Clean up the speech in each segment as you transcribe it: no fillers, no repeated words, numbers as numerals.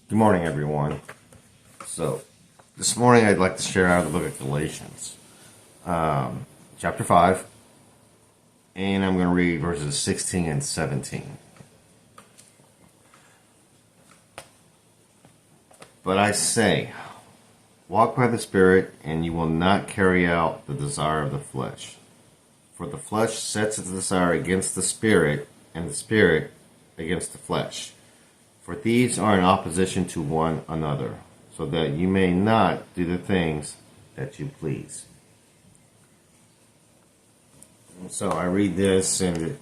Good morning, everyone. So, this morning I'd like to share out of the book of Galatians, chapter 5, and I'm going to read verses 16 and 17. But I say, walk by the Spirit, and you will not carry out the desire of the flesh. For the flesh sets its desire against the Spirit, and the Spirit against the flesh. For these are in opposition to one another, so that you may not do the things that you please. So I read this, and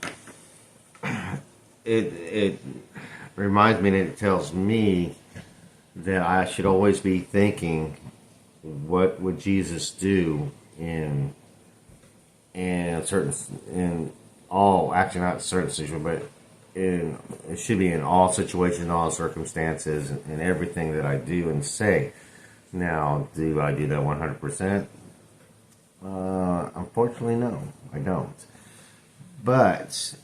it reminds me, and it tells me that I should always be thinking, what would Jesus do in all, actually not certain situations, but it should be in all situations, all circumstances, and everything that I do and say. Now, do I do that 100%? Unfortunately, no, I don't. But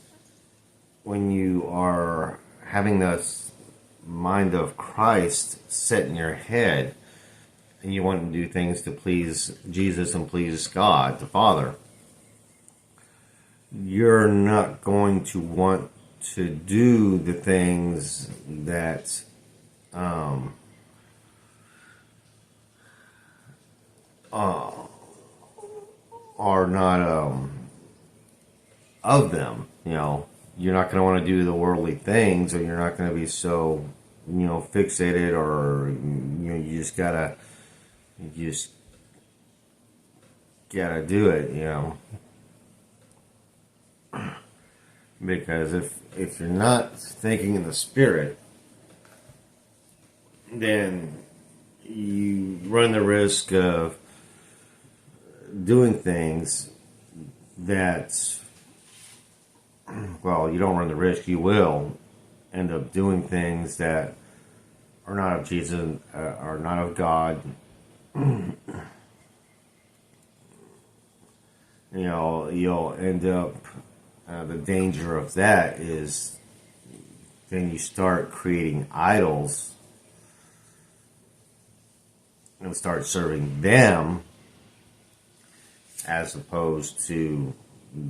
when you are having this mind of Christ set in your head, and you want to do things to please Jesus and please God, the Father, you're not going to want to do the things that are not of them. You're not going to want to do the worldly things, or you're not going to be so fixated, or you just gotta do it. Because if you're not thinking in the Spirit, then you run the risk of doing things that, well, you don't run the risk, you will end up doing things that are not of Jesus, are not of God. You'll end up, the danger of that is then you start creating idols and start serving them as opposed to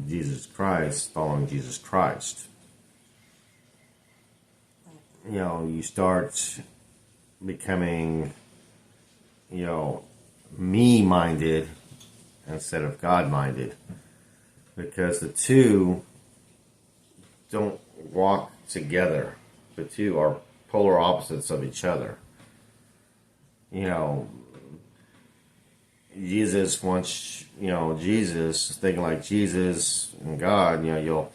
Jesus Christ, following Jesus Christ. You start becoming, me-minded instead of God-minded, because the two don't walk together. The two are polar opposites of each other. Jesus wants, Jesus, thinking like Jesus and God, you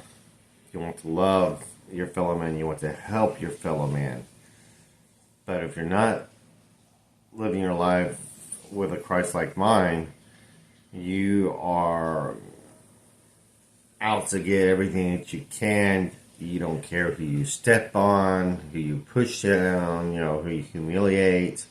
want to love your fellow man, you want to help your fellow man. But if you're not living your life with a Christ-like mind, you are out to get everything that you can. You don't care who you step on, who you push down, who you humiliate.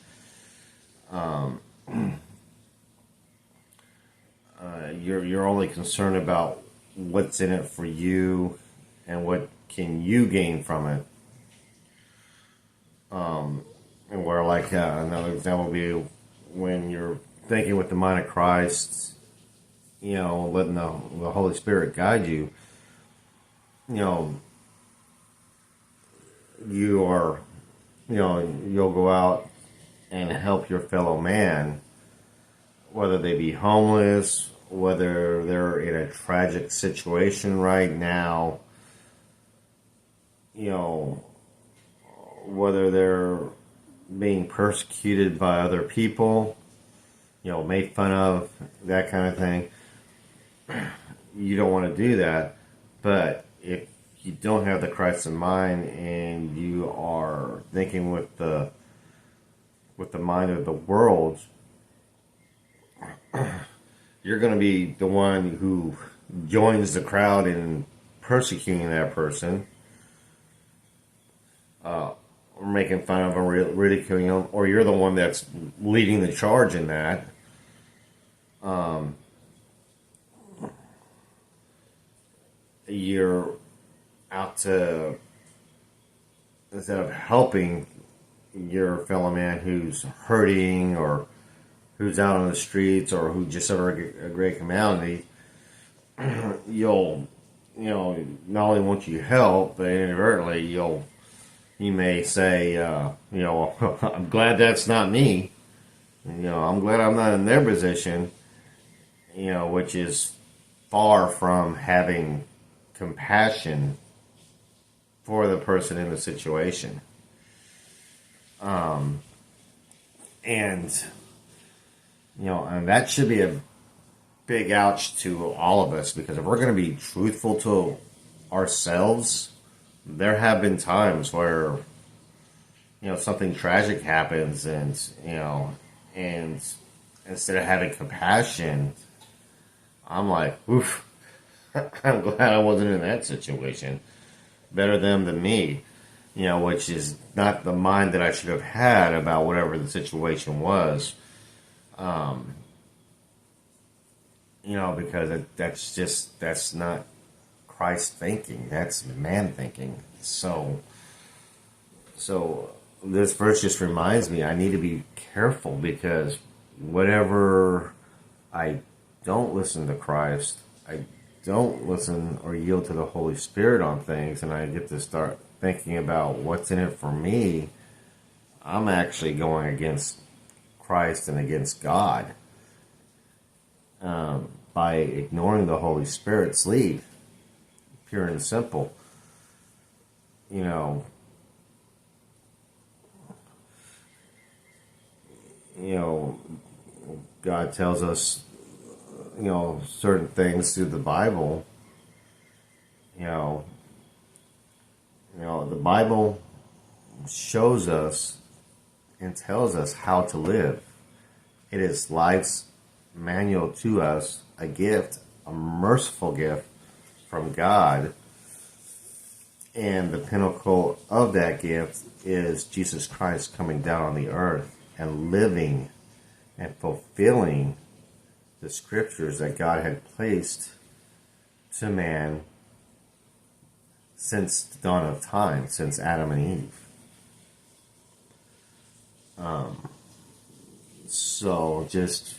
You're only concerned about what's in it for you and what can you gain from it. And where, like, another example would be when you're thinking with the mind of Christ, letting the Holy Spirit guide you. You are, you'll go out and help your fellow man, whether they be homeless, whether they're in a tragic situation right now, whether they're being persecuted by other people, made fun of, that kind of thing. You don't want to do that. But if you don't have the Christ in mind, and you are thinking with the mind of the world, you're going to be the one who joins the crowd in persecuting that person, or making fun of them, ridiculing them, or you're the one that's leading the charge in that. You're out to, instead of helping your fellow man who's hurting or who's out on the streets or who just suffered a great calamity, you'll, not only won't you help, but inadvertently you may say, I'm glad that's not me. I'm glad I'm not in their position, which is far from having compassion for the person in the situation. And that should be a big ouch to all of us, because if we're going to be truthful to ourselves, there have been times where, something tragic happens and instead of having compassion, I'm like, oof, I'm glad I wasn't in that situation. Better them than me, which is not the mind that I should have had about whatever the situation was. Because that's not Christ thinking. That's man thinking. So this verse just reminds me I need to be careful, because whatever I don't listen to Christ, I don't listen or yield to the Holy Spirit on things, and I get to start thinking about what's in it for me, I'm actually going against Christ and against God by ignoring the Holy Spirit's lead, pure and simple. God tells us, certain things through the Bible. The Bible shows us and tells us how to live. It is life's manual to us, a gift, a merciful gift from God. And the pinnacle of that gift is Jesus Christ coming down on the earth and living and fulfilling the scriptures that God had placed to man since the dawn of time, since Adam and Eve. So just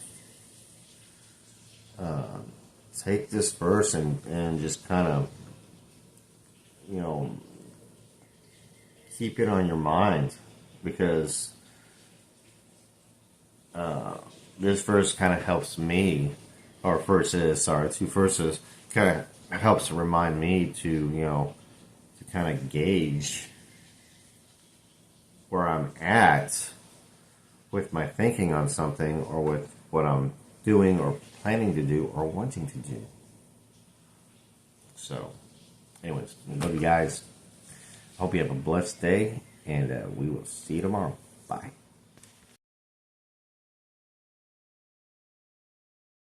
take this verse and just kind of, keep it on your mind, because this verse kind of helps me, or two verses, kind of helps remind me to kind of gauge where I'm at with my thinking on something, or with what I'm doing or planning to do or wanting to do. So, anyways, love you guys. Hope you have a blessed day, and we will see you tomorrow. Bye.